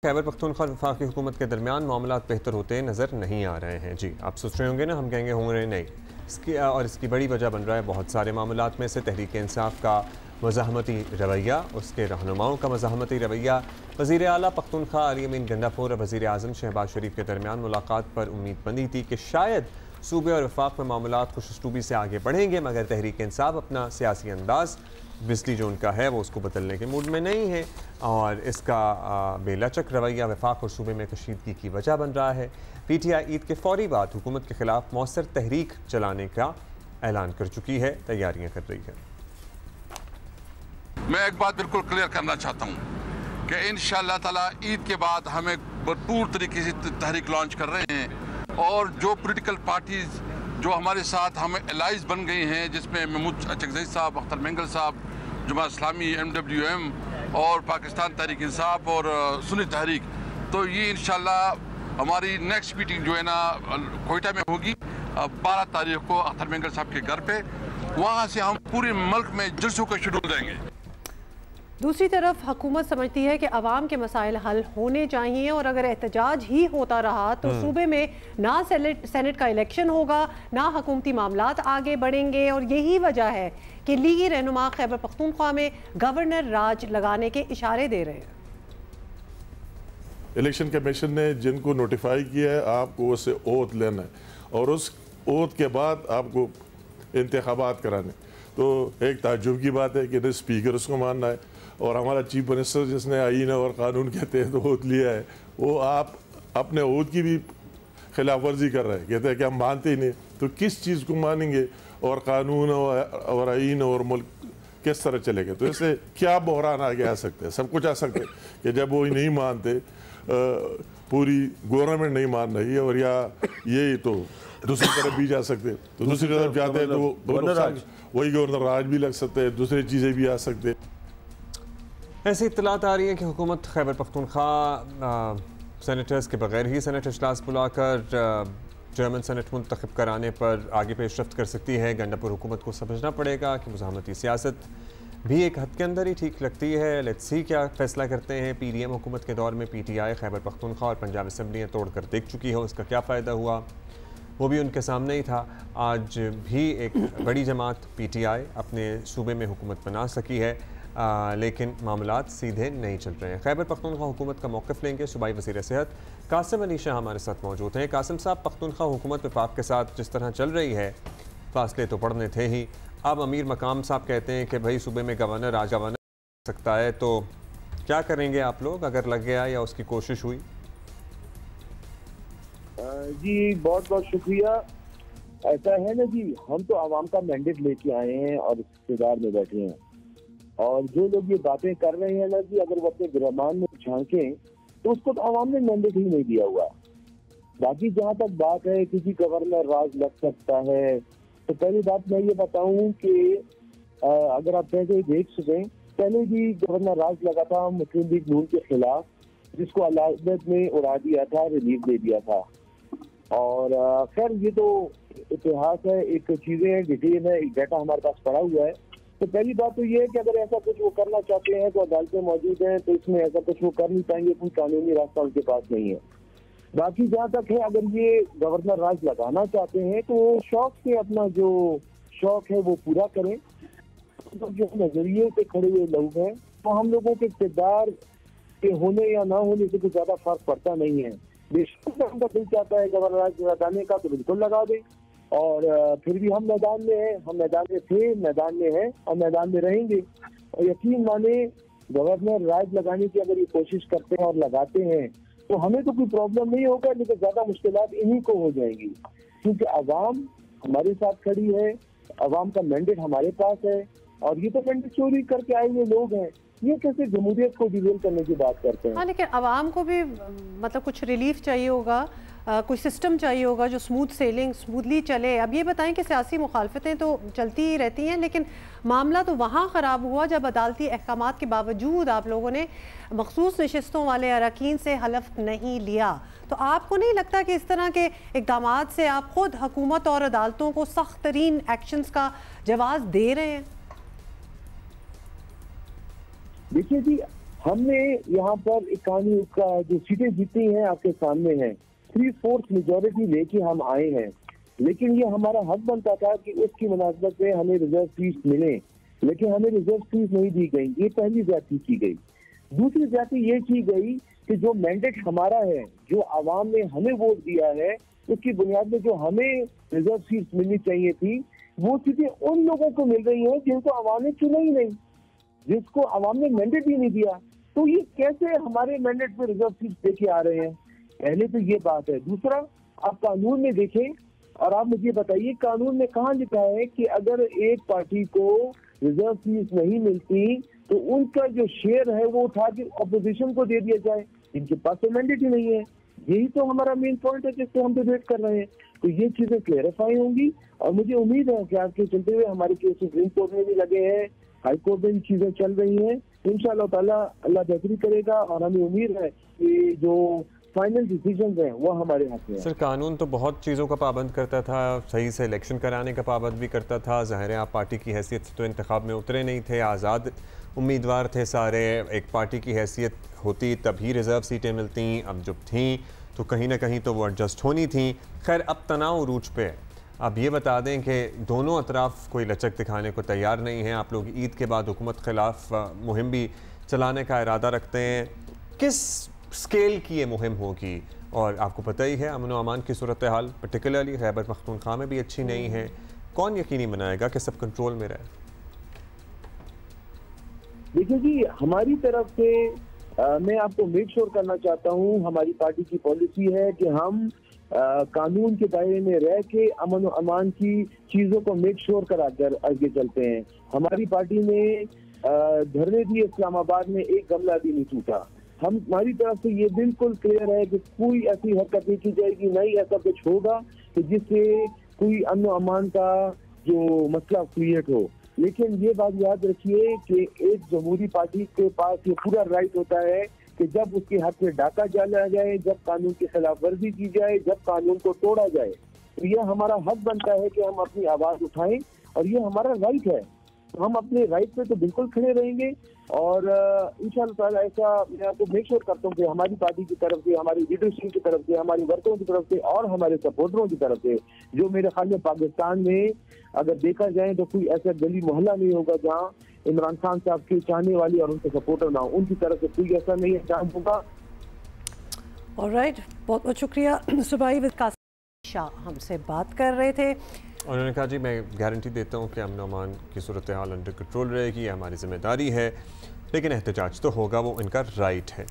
खैबर पख्तूनख्वा और वफाकी हुकूमत के दरमियान मामलात बेहतर होते नज़र नहीं आ रहे हैं। जी, आप सोच रहे होंगे ना, हम कहेंगे होंगे नहीं। इसकी बड़ी वजह बन रहा है बहुत सारे मामलात में से तहरीक इंसाफ का मज़ाहमती रवैया, उसके रहनुमाओं का मज़ाहमती रवैया। वज़ीर आला पख्तूनख्वा अली अमीन गंडापुर और वज़ीर आज़म शहबाज शरीफ के दरमियान मुलाकात पर उम्मीद बंधी थी कि शायद सूबे और वफाक में मामलात खुशअस्लूबी से आगे बढ़ेंगे, मगर तहरीक इंसाफ अपना सियासी अंदाज़ बिजली जो उनका है वो उसको बदलने के मूड में नहीं है और इसका बेलचक रवैया वफाक और सूबे में कशीदगी की वजह बन रहा है। PTI ईद के फौरी बाद हुकूमत के खिलाफ मौसर तहरीक चलाने का ऐलान कर चुकी है, तैयारियां कर रही है। मैं एक बात बिल्कुल क्लियर करना चाहता हूँ कि इंशाअल्लाह ताला ईद के बाद हम एक भरपूर तरीके से तहरीक लॉन्च कर रहे हैं और जो पॉलिटिकल पार्टीज़ जो हमारे साथ हमें एलाइज बन गई हैं, जिसमें महमूद चकजई साहब, अख्तर मेंगल साहब, जमात इस्लामी, MWM और पाकिस्तान तहरीक इंसाफ और सुन्नी तहरीक, तो ये इंशाल्लाह हमारी नेक्स्ट मीटिंग जो है ना कोयटा में होगी 12 तारीख को अख्तर मेंगल साहब के घर पे। वहाँ से हम पूरे मुल्क में जलसों का शेड्यूल देंगे। दूसरी तरफ हुकूमत समझती है कि अवाम के मसाइल हल होने चाहिए और अगर एहतजाज ही होता रहा तो सूबे में ना सेनेट का इलेक्शन होगा, ना हुकूमती मामलात आगे बढ़ेंगे। और यही वजह है कि लीगी रहनुमा खैबर पख्तूनख्वा में गवर्नर राज लगाने के इशारे दे रहे हैं। इलेक्शन कमीशन ने जिनको नोटिफाई किया है आपको उससे ओथ लेना है और उस ओथ के बाद आपको इंतखाबात कराने। तो एक ताज्जुब की बात है कि स्पीकर उसको मानना है और हमारा चीफ मिनिस्टर जिसने आईन और कानून के तहत ओथ लिया है वो आप अपने ओथ की भी खिलाफ वर्जी कर रहे हैं। कहते हैं कि हम मानते ही नहीं, तो किस चीज़ को मानेंगे और कानून और आईन और मुल्क किस तरह चलेगा? तो इससे क्या बहरान आगे आ सकते हैं? सब कुछ आ सकते हैं कि जब वो नहीं मानते, पूरी गवर्नमेंट नहीं मान रही है और या ये तो दूसरी तरफ भी जा सकते हैं, तो दूसरी तरफ जाते हैं तो वही गवर्नर राज भी लग सकते हैं, दूसरी चीज़ें भी आ सकते हैं। ऐसी इत्तलात आ रही है कि हुकूमत खैबर पख्तूनख्वा सेनेटर्स के बगैर ही सेनेट इजलास बुलाकर जर्मन सेनेट मुंतखब कराने पर आगे पेशरफ्त कर सकती है। गंडापुर हुकूमत को समझना पड़ेगा कि मुज़ाहमती सियासत भी एक हद के अंदर ही ठीक लगती है। लेट्स सी क्या फैसला करते हैं। PDM हुकूमत के दौर में PTI खैबर पख्तूनख्वा और पंजाब असम्बलियाँ तोड़ कर देख चुकी है, उसका क्या फ़ायदा हुआ वो भी उनके सामने ही था। आज भी एक बड़ी जमात PTI अपने सूबे में हुकूमत बना सकी है, लेकिन मामलात सीधे नहीं चल रहे हैं। खैबर पख्तूनख्वा हुकूमत का मौक़िफ़ लेंगे सूबाई वज़ीर सेहत कासिम अली शाह हमारे साथ मौजूद हैं। कासिम साहब, पख्तूनख्वा हुकूमत वफाक के साथ जिस तरह चल रही है, फासले तो पड़ने थे ही, अब अमीर मकाम साहब कहते हैं कि भाई सूबे में गवर्नर आ सकता है, तो क्या करेंगे आप लोग अगर लग गया या उसकी कोशिश हुई? जी बहुत बहुत शुक्रिया। ऐसा है ना जी, हम तो आवाम का मैंडेट लेके आए हैं और इख्तियार में बैठे हैं और जो लोग ये बातें कर रहे हैं ना जी, अगर वो अपने गिरमान में झांकें तो उसको तो आवाम ने मैंडेट ही नहीं दिया हुआ। बाकी जहाँ तक बात है किसी गवर्नर राज लग सकता है, तो पहली बात मैं ये बताऊं कि अगर आप पहले देख सकें, पहले भी गवर्नर राज लगा था मुस्लिम लीग नून के खिलाफ, जिसको अदालत ने उड़ा दिया था, रिलीफ दे दिया था। और खैर ये तो इतिहास है, एक चीजें हैं, डिटेल है, एक डाटा हमारे पास पड़ा हुआ है। तो पहली बात तो ये है कि अगर ऐसा कुछ वो करना चाहते हैं तो अदालतें मौजूद हैं, तो इसमें ऐसा कुछ वो कर नहीं पाएंगे, कोई कानूनी रास्ता उनके पास नहीं है। बाकी जहाँ तक है, अगर ये गवर्नर राज लगाना चाहते हैं तो शौक से अपना जो शौक है वो पूरा करें। तो जो नजरिए पे खड़े हुए लोग हैं तो हम लोगों के इक़्तिदार के होने या ना होने से कुछ ज्यादा फर्क पड़ता नहीं है। बेशक उनका दिल चाहता है गवर्नर राज लगाने का तो बिल्कुल लगा दे, और फिर भी हम मैदान में हैं, हम मैदान में थे, मैदान में हैं और मैदान में रहेंगे। और यकीन माने गवर्नर राज लगाने की अगर ये कोशिश करते हैं और लगाते हैं तो हमें तो कोई प्रॉब्लम नहीं होगा, लेकिन ज्यादा मुश्किलात इन्हीं को हो जाएंगी, क्योंकि अवाम हमारे साथ खड़ी है, अवाम का मैंडेट हमारे पास है और ये तो मैंडेट चोरी करके आए हुए लोग हैं। ये कैसे जमहूरियत को डिवेल करने की बात करते हैं? हाँ, लेकिन अवाम को भी मतलब कुछ रिलीफ चाहिए होगा, कोई सिस्टम चाहिए होगा जो स्मूथली चले। अब ये बताएं कि सियासी मुखालफतें तो चलती ही रहती हैं, लेकिन मामला तो वहाँ ख़राब हुआ जब अदालती अहकामात के बावजूद आप लोगों ने मखसूस नशिस्तों वाले अरकान से हलफ नहीं लिया। तो आपको नहीं लगता कि इस तरह के इक़दाम से आप खुद हुकूमत और अदालतों को सख्त तरीन एक्शंस का जवाब दे रहे हैं? देखिए जी, हमने यहाँ पर एक कानून का जो सीटें जीती हैं आपके सामने हैं, 3/4 मेजोरिटी लेके हम आए हैं, लेकिन ये हमारा हक बनता था कि उसकी मुनासबत में हमें रिजर्व सीट मिले, लेकिन हमें रिजर्व सीट नहीं दी गई। ये पहली ज्यादती की गई। दूसरी ज्यादती ये की गई कि जो मैंडेट हमारा है, जो आवाम ने हमें वोट दिया है, उसकी बुनियाद में जो हमें रिजर्व सीट मिलनी चाहिए थी, वो सीटें उन लोगों को मिल रही हैं जिनको आवाम ने चुना ही नहीं, जिसको आवाम ने मैंडेट ही नहीं दिया। तो ये कैसे हमारे मैंडेट पे रिजर्व सीट देके आ रहे हैं? पहले तो ये बात है। दूसरा, आप कानून में देखें और आप मुझे बताइए कानून में कहाँ लिखा है कि अगर एक पार्टी को रिजर्व सीट नहीं मिलती तो उनका जो शेयर है वो उठा के अपोजिशन को दे दिया जाए। इनके पास तो मैंडेट ही नहीं है। यही तो हमारा मेन पॉइंट है जिससे हम डिबेट कर रहे हैं। तो ये चीजें क्लेरिफाई होंगी और मुझे उम्मीद है कि आपके चलते हुए हमारे केस सुप्रीम कोर्ट में भी लगे हैं, हाई कोर्ट में भी चीजें चल रही हैं। इंशाअल्लाह ताला अल्लाह बेहतरी करेगा और हमें उम्मीद है कि जो फाइनल डिसीजन हैं वो हमारे हाथ में है। सर, कानून तो बहुत चीज़ों का पाबंद करता था, सही से इलेक्शन कराने का पाबंद भी करता था। ज़ाहिर है आप पार्टी की हैसियत से तो इंतखाब में उतरे नहीं थे, आज़ाद उम्मीदवार थे सारे। एक पार्टी की हैसियत होती तभी रिज़र्व सीटें मिलती, अब जब थीं तो कहीं ना कहीं तो वो एडजस्ट होनी थी। खैर, अब तनाव उरूज पे है। अब ये बता दें कि दोनों अतराफ़ कोई लचक दिखाने को तैयार नहीं हैं। आप लोग ईद के बाद हुकूमत ख़िलाफ़ मुहिम भी चलाने का इरादा रखते हैं। किस स्केल की ये मुहिम होगी? और आपको पता ही है अमन व अमान की सूरत हाल पर्टिकुलरली खैबर पख्तूनख्वा में भी अच्छी नहीं है। कौन यकीनी बनाएगा कि सब कंट्रोल में रहे? देखिए जी, हमारी तरफ से मैं आपको मेक श्योर करना चाहता हूँ, हमारी पार्टी की पॉलिसी है कि हम कानून के दायरे में रह के अमन व अमान की चीज़ों को मेक श्योर करा कर आगे चलते हैं। हमारी पार्टी ने धरने दिए इस्लामाबाद में, एक गमला भी नहीं टूटा। हमारी तरफ से ये बिल्कुल क्लियर है कि कोई ऐसी हरकत नहीं की जाएगी, नहीं ऐसा कुछ होगा कि जिससे कोई अमन व अमान का जो मसला क्रिएट हो। लेकिन ये बात याद रखिए कि एक जमहूरी पार्टी के पास ये पूरा राइट होता है कि जब उसके हाथ में डाका डाला जाए, जब कानून की खिलाफ वर्जी की जाए, जब कानून को तोड़ा जाए, तो यह हमारा हक बनता है कि हम अपनी आवाज उठाएं और ये हमारा राइट है। तो हम अपने राइट पे तो बिल्कुल खड़े रहेंगे और इंशाअल्लाह ताला ऐसा मैं आपको मेक श्योर करता हूँ कि हमारी पार्टी की तरफ से, हमारी लीडरशिप की तरफ से, हमारी वर्करों की तरफ से और हमारे सपोर्टरों की तरफ से, जो मेरे ख्याल में पाकिस्तान में अगर देखा जाए तो कोई ऐसा गली मोहल्ला नहीं होगा जहाँ इमरान खान साहब के चाहने वाली और उनके सपोर्टर ना हो। उनकी तरफ से कोई ऐसा नहीं चांस होगा। ऑलराइट, बहुत बहुत शुक्रिया। सुबाई विद कासिम शाह हमसे बात कर रहे थे। उन्होंने कहा जी, मैं गारंटी देता हूँ कि अमन अमान की सूरत हाल अंडर कंट्रोल रहेगी, ये हमारी जिम्मेदारी है, लेकिन एहतजाज तो होगा, वो इनका राइट है।